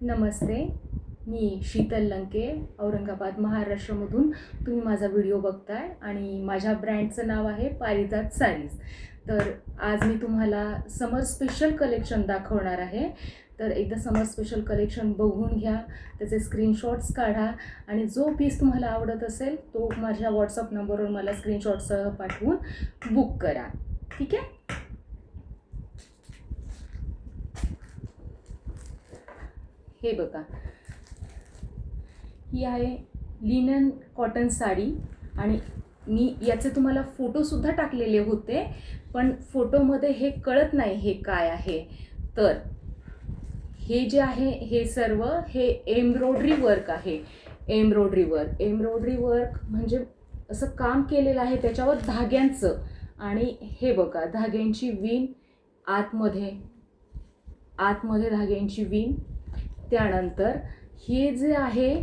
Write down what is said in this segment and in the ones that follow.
नमस्ते, मी शीतल लंके, औरंगाबाद महाराष्ट्रामधून तुम्ही माझा व्हिडिओ बघताय आणि माझ्या ब्रँडचं नाव आहे पारिजात साडीज. तर आज मी तुम्हाला समर स्पेशल कलेक्शन दाखवणार आहे. तर एकदा समर स्पेशल कलेक्शन बघून घ्या, त्याचे स्क्रीनशॉट्स काढा आणि जो पीस तुम्हाला आवडत असेल तो माझ्या व्हॉट्सअप नंबरवर मला स्क्रीनशॉटसह पाठवून बुक करा. ठीक आहे. हे बघा, ही आहे लिनन कॉटन साडी आणि मी याचे तुम्हाला फोटोसुद्धा टाकलेले होते, पण फोटोमध्ये हे कळत नाही हे काय आहे. तर हे जे आहे हे सर्व हे एम्ब्रॉयडरी वर्क आहे. एम्ब्रॉयडरी वर्क म्हणजे असं काम केलेलं आहे त्याच्यावर धाग्यांचं. आणि हे बघा, धाग्यांची विण आतमध्ये धाग्यांची विण. त्यानंतर हे जे आहे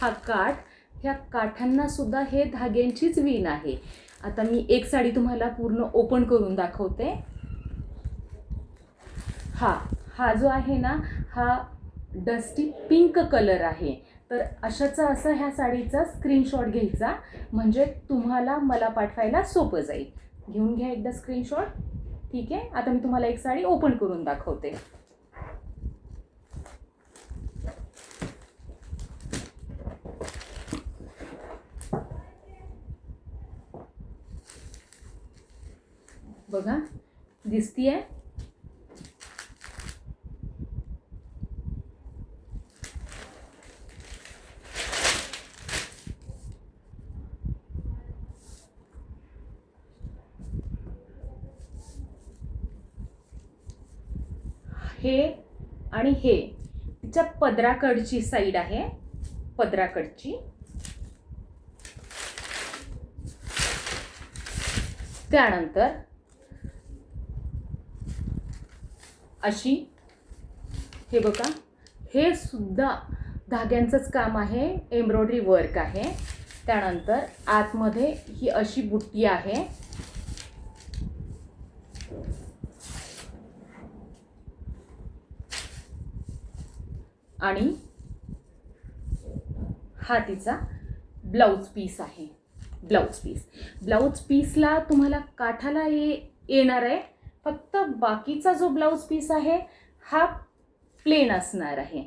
हा काठ, ह्या काठांना सुद्धा हे धाग्यांचीच विण आहे. आता मी एक साडी तुम्हाला पूर्ण ओपन करून दाखवते. हा जो आहे ना, हा डस्टी पिंक कलर आहे. तर असा ह्या साडीचा स्क्रीनशॉट घ्यायचा, म्हणजे तुम्हाला मला पाठवायला सोपं जाईल. घेऊन घ्या एकदा स्क्रीनशॉट. ठीक आहे. आता मी तुम्हाला एक साडी ओपन करून दाखवते. बघा, दिसतीये. हे आणि हे तिच्या पदराकडची साईड आहे, पदराकडची. त्यानंतर अशी, हे बघा, हे सुद्धा धाग्यांचंच काम आहे, एम्ब्रॉयडरी वर्क आहे. त्यानंतर आतमध्ये ही अशी बुट्टी आहे आणि हा तिचा ब्लाउज पीस आहे. ब्लाउज पीसला तुम्हाला काठाला येणार आहे, फक्त बाकीचा जो ब्लाउज पीस आहे हा प्लेन असणार आहे.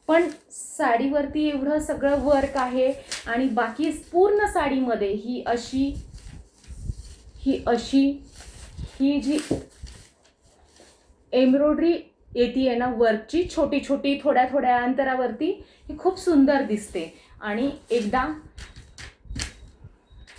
पण साडीवरती एवढं सगळं वर्क आहे आणि बाकी पूर्ण साडीमध्ये ही जी एम्ब्रॉयडरी येते ना वर्कची, छोटी छोटी थोड्या अंतरावरती, ही खूप सुंदर दिसते. आणि एकदा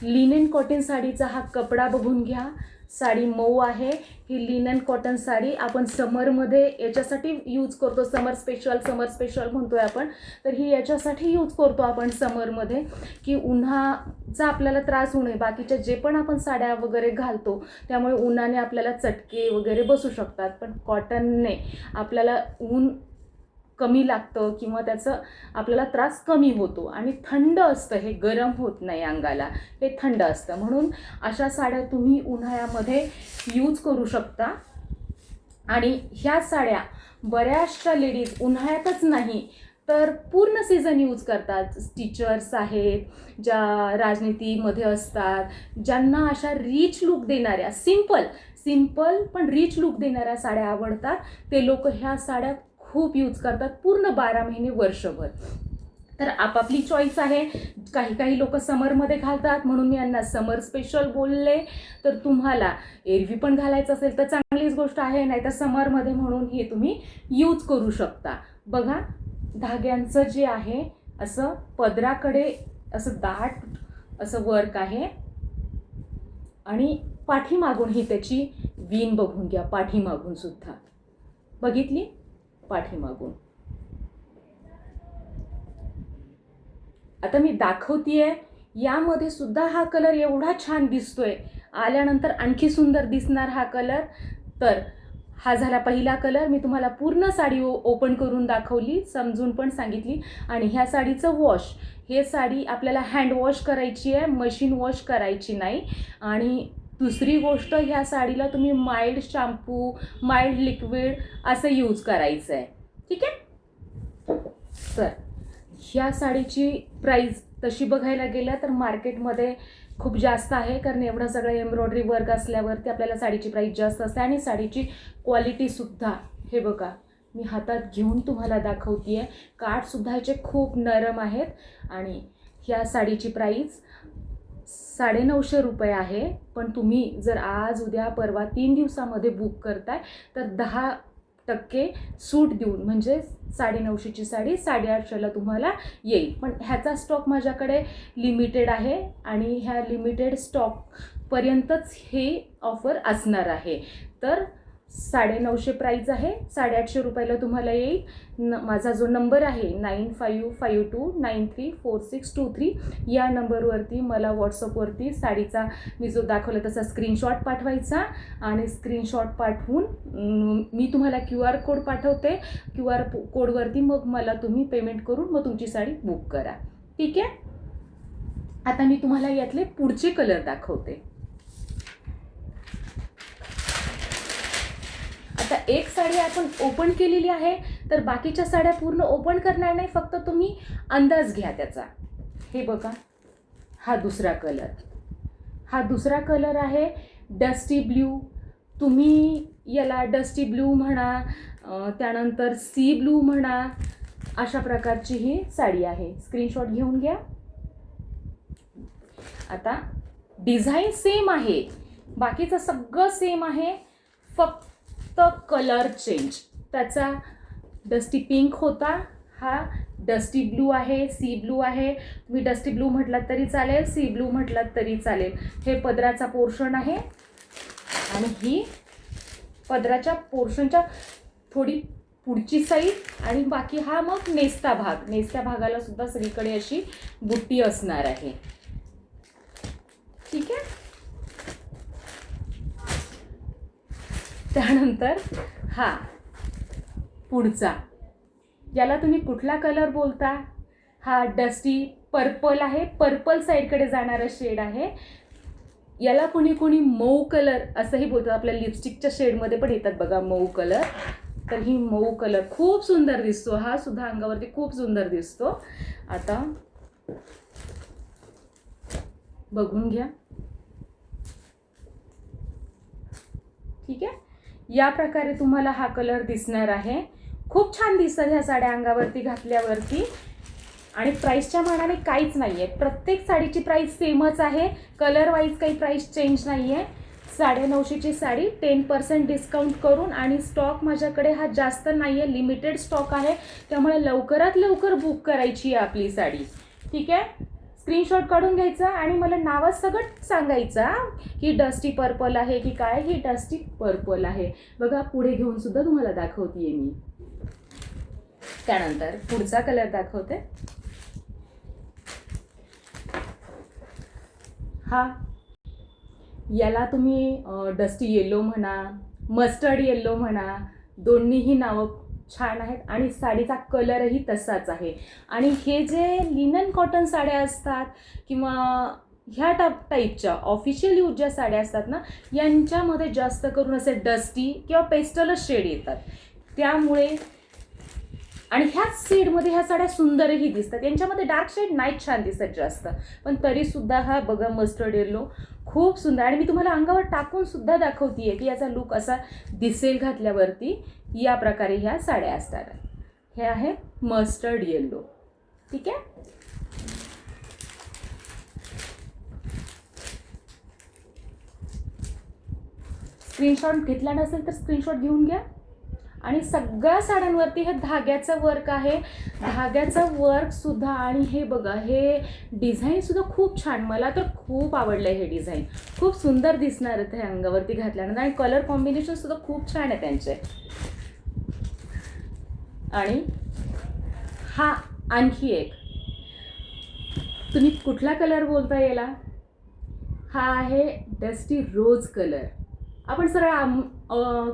लिनन कॉटन साडीचा हा कपडा बघून घ्या. साडी मऊ आहे. ही लिनन कॉटन साडी आपण समरमध्ये याच्यासाठी यूज करतो. समर स्पेशल म्हणतोय आपण. तर ही याच्यासाठी यूज करतो आपण समरमध्ये, की उन्हाचा आपल्याला त्रास होऊ नये. बाकीच्या जे पण आपण साड्या वगैरे घालतो त्यामुळे उन्हाने आपल्याला चटके वगैरे बसू शकतात, पण कॉटनने आपल्याला ऊन कमी लागतं किंवा त्याचा आपल्याला त्रास कमी होतो आणि थंड असतं. हे गरम होत नाही अंगाला, हे थंड असतं. म्हणून अशा साड्या तुम्ही उन्हाळ्यामध्ये यूज करू शकता. आणि ह्या साड्या बऱ्याचशा लेडीज उन्हाळ्यातच नाही तर पूर्ण सीझन यूज करतात. टीचर्स आहेत, ज्या राजनीतीमध्ये असतात, ज्यांना अशा रिच लुक देणाऱ्या, सिंपल पण रिच लुक देणाऱ्या साड्या आवडतात, ते लोक ह्या साड्या खूप यूज करतात पूर्ण 12 महिने, वर्षभर. तर आपापली चॉईस आहे. काही लोक समरमध्ये घालतात म्हणून मी यांना समर स्पेशल बोलले. तर तुम्हाला एरवी पण घालायचं असेल तर चांगलीच गोष्ट आहे, नाही तर समरमध्ये म्हणून हे तुम्ही यूज करू शकता. बघा, धाग्यांचं जे आहे असं पदराकडे असं दाट असं वर्क आहे. आणि पाठीमागून ही त्याची विण बघून घ्या. पाठीमागून सुद्धा बघितली, पाठीमागून. आता मी दाखवतीये, यामध्ये सुद्धा हा कलर एवढा छान दिसतोय, आल्यानंतर आणखी सुंदर दिसणार हा कलर. तर हा झाला पहिला कलर. मी तुम्हाला पूर्ण साडी ओपन करून दाखवली, समजून पण सांगितली. आणि ह्या साडीचं वॉश, हे साडी आपल्याला हँड वॉश करायची आहे, मशीन वॉश करायची नाही. आणि दुसरी गोष्ट, ह्या साडीला तुम्ही माइल्ड शॅम्पू, माइल्ड लिक्विड असं यूज करायचं आहे. ठीक आहे. तर ह्या साडीची प्राईस तशी बघायला गेलं तर मार्केटमध्ये खूप जास्त आहे, कारण एवढं सगळं एम्ब्रॉयडरी वर्क असल्यावरती आपल्याला साडीची प्राईस जास्त असते. आणि साडीची क्वालिटीसुद्धा हे बघा, मी हातात घेऊन तुम्हाला दाखवते आहे, काठसुद्धा ह्याचे खूप नरम आहेत. आणि ह्या साडीची प्राईस 950 रुपये आहे. पण तुम्ही जर आज उद्या परवा 3 दिवसामध्ये बुक करताय तर 10% सूट देऊन म्हणजे 950ची साडी 850ला तुम्हाला येईल. पण ह्याचा स्टॉक माझ्याकडे लिमिटेड आहे आणि ह्या लिमिटेड स्टॉकपर्यंतच ही ऑफर असणार आहे. तर 950 प्राईज आहे, 850 रुपयाला तुम्हाला येईल. माझा जो नंबर आहे 9552934623 या नंबरवरती मला व्हॉट्सअपवरती साडीचा मी जो दाखवला तसा स्क्रीनशॉट पाठवायचा. आणि स्क्रीनशॉट पाठवून मी तुम्हाला QR कोड पाठवते. QR कोडवरती मग मला तुम्ही पेमेंट करून मग तुमची साडी बुक करा. ठीक आहे. आता मी तुम्हाला यातले पुढचे कलर दाखवते. आता एक साडी आपण ओपन केलेली आहे, तर बाकीच्या साड्या पूर्ण ओपन करणार नाही, फक्त तुम्ही अंदाज घ्या त्याचा. हे बघा, हा दुसरा कलर आहे डस्टी ब्ल्यू. तुम्ही याला डस्टी ब्ल्यू म्हणा, त्यानंतर सी ब्लू म्हणा, अशा प्रकारची ही साडी आहे. स्क्रीनशॉट घेऊन घ्या. आता डिझाईन सेम आहे, बाकीचं सगळं सेम आहे, फक्त कलर चेंज. त्याचा डस्टी पिंक होता, हा डस्टी ब्लू आहे, सी ब्लू आहे. तुम्ही डस्टी ब्लू म्हटलात तरी चालेल, सी ब्लू म्हटलात तरी चालेल. हे पदराचा पोर्शन आहे आणि ही पदराच्या पोर्शनच्या थोडी पुढची साईड आणि बाकी हा मग नेस्ता भाग. नेस्त्या भागाला सुद्धा सगळीकडे अशी बुट्टी असणार आहे. ठीक आहे. त्यानंतर हा पुढचा, याला तुम्ही कुठला कलर बोलता? हा डस्टी पर्पल आहे, पर्पल साईडकडे जाणारा शेड आहे. याला कुणी मऊ कलर असंही बोलतात. आपल्या लिपस्टिकच्या शेडमध्ये पण येतात बघा मऊ कलर. तर ही मऊ कलर खूप सुंदर दिसतो, हा सुद्धा अंगावरती खूप सुंदर दिसतो. आता बघून घ्या. ठीक आहे. या प्रकारे तुम्हाला हा कलर दिसणार आहे. खूप छान दिसतात ह्या साड्या अंगावरती घातल्यावरती. आणि प्राईसच्या मानाने काहीच नाही आहे, प्रत्येक साडीची प्राईस सेमच आहे, कलर वाईज काही प्राईस चेंज नाही आहे. 950ची साडी 10% डिस्काउंट करून. आणि स्टॉक माझ्याकडे हा जास्त नाही आहे, लिमिटेड स्टॉक आहे, त्यामुळे लवकरात लवकर बुक करायची आहे आपली साडी. ठीक आहे. स्क्रीनशॉट काढून घ्यायचा आणि मला नावं सगळं सांगायचा की डस्टी पर्पल आहे की काय. ही डस्टी पर्पल आहे बघा. पुढे घेऊन सुद्धा तुम्हाला दाखवते मी. त्यानंतर पुढचा कलर दाखवते. हा, याला तुम्ही डस्टी येलो म्हणा, मस्टर्ड येलो म्हणा, दोन्हीही नावं छान आहेत. आणि साडीचा कलरही तसाच आहे. आणि हे जे लिनन कॉटन साड्या असतात किंवा ह्या टाईपच्या ऑफिशियल यूज ज्या साड्या असतात ना, यांच्यामध्ये जास्त करून असे डस्टी किंवा पेस्टलच शेड येतात. त्यामुळे आणि ह्याच शेडमध्ये ह्या साड्या सुंदरही दिसतात. यांच्यामध्ये डार्क शेड नाही छान दिसत जास्त, पण तरीसुद्धा हा बघा मस्टर्ड येलो खूप सुंदर. आणि मी तुम्हाला अंगावर टाकून सुद्धा दाखवते की याचा लुक असा दिसेल घातल्यावरती. या प्रकारे ह्या साड्या असतात. हे आहे मस्टर्ड येलो. ठीक आहे. स्क्रीनशॉट घेतला नसेल तर स्क्रीनशॉट घेऊन घ्या. आणि सगळ्या साड्यांवरती हे धाग्याचं वर्क आहे, धाग्याचं वर्क सुद्धा. आणि हे बघा, हे डिझाईन सुद्धा खूप छान, मला तर खूप आवडलं हे डिझाईन. खूप सुंदर दिसणार आहे ते अंगावरती घातल्यानंतर. आणि कलर कॉम्बिनेशन सुद्धा खूप छान आहे त्यांचे. आणि हा आणखी एक, तुम्ही कुठला कलर बोलता याला? हा आहे डस्टी रोज कलर. आपण सरळ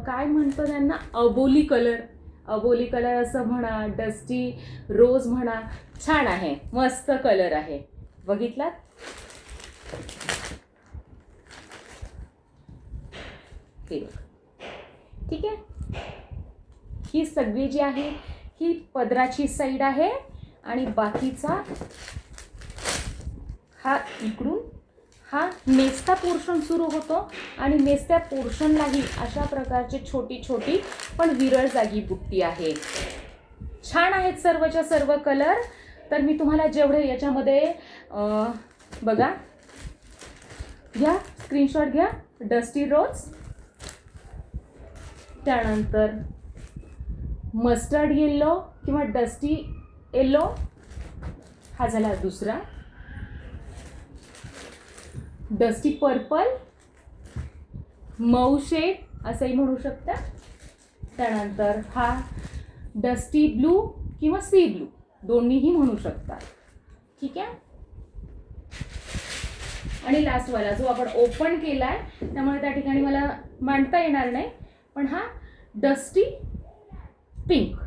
काय म्हणतो त्यांना, अबोली कलर असं म्हणा, डस्टी रोज म्हणा. छान आहे, मस्त कलर आहे. बघितलात? हे बघ. ठीक आहे. ही सगळी जी आहे ही पदराची साईड आहे आणि बाकीचा हा इकडून हा नेसता पोर्शन सुरू होतो आणि नेसत्या पोर्शनलाही अशा प्रकारची छोटी छोटी पण विरळ जागी बुट्टी आहे. छान आहेत सर्वच्या सर्व कलर. तर मी तुम्हाला जेवढे याच्यामध्ये बघा, घ्या स्क्रीनशॉट घ्या. डस्टी रोज, त्यानंतर मस्टर्ड येल्लो किंवा डस्टी येल्लो, हा झाला दुसरा. डस्टी पर्पल, मऊ शेड असंही म्हणू शकता. त्यानंतर हा डस्टी ब्लू किंवा सी ब्लू दोन्हीही म्हणू शकता. ठीक आहे. आणि लास्टवाला जो आपण ओपन केला आहे त्यामुळे त्या ठिकाणी मला मांडता येणार नाही, पण हा डस्टी पिंक.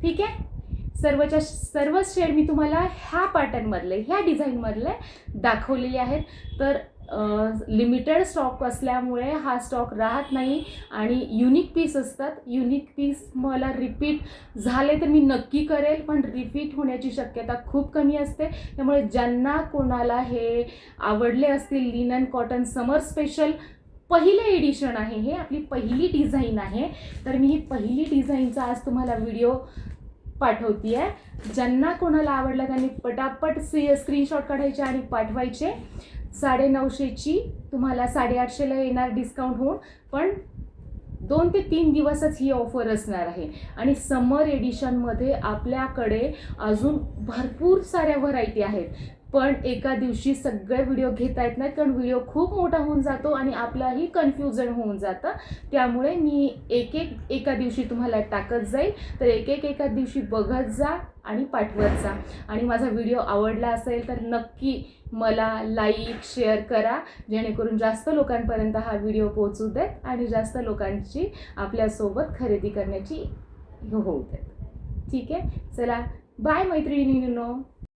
ठीक आहे. सर्व शेड मी तुम्हाला ह्या पॅटर्नमधले, ह्या डिझाईनमधले दाखवलेले आहेत. तर लिमिटेड स्टॉक असल्यामुळे हा स्टॉक राहत नाही आणि युनिक पीस असतात. युनिक पीस मला रिपीट झाले तर मी नक्की करेल, पण रिपीट होण्याची शक्यता खूप कमी असते. त्यामुळे ज्यांना कोणाला हे आवडले असतील, लिनन कॉटन समर स्पेशल पहिले एडिशन आहे, हे आपली पहिली डिझाईन आहे. तर मी ही पहिली डिझाईनचा आज तुम्हाला व्हिडिओ पाठवते आहे. ज्यांना कोणाला आवडला त्यांनी पटापट स्क्रीनशॉट काढायचे आणि पाठवायचे. 950ची तुम्हाला 850ला येणार डिस्काउंट होऊन, पण 2 ते 3 दिवसच ही ऑफर असणार आहे. आणि समर एडिशनमध्ये आपल्याकडे अजून भरपूर साऱ्या व्हरायटी आहेत, पण एका दिवशी सगळे व्हिडिओ घेता येत नाहीत, कारण व्हिडिओ खूप मोठा होऊन जातो आणि आपलाही कन्फ्युजन होऊन जातं. त्यामुळे मी एका दिवशी तुम्हाला टाकत जाईल. तर एका दिवशी बघत जा आणि पाठवत जा. आणि माझा व्हिडिओ आवडला असेल तर नक्की मला लाईक शेअर करा, जेणेकरून जास्त लोकांपर्यंत हा व्हिडिओ पोहोचू देत आणि जास्त लोकांची आपल्यासोबत खरेदी करण्याची होऊ देत. ठीक आहे. चला बाय मैत्रिणींनो.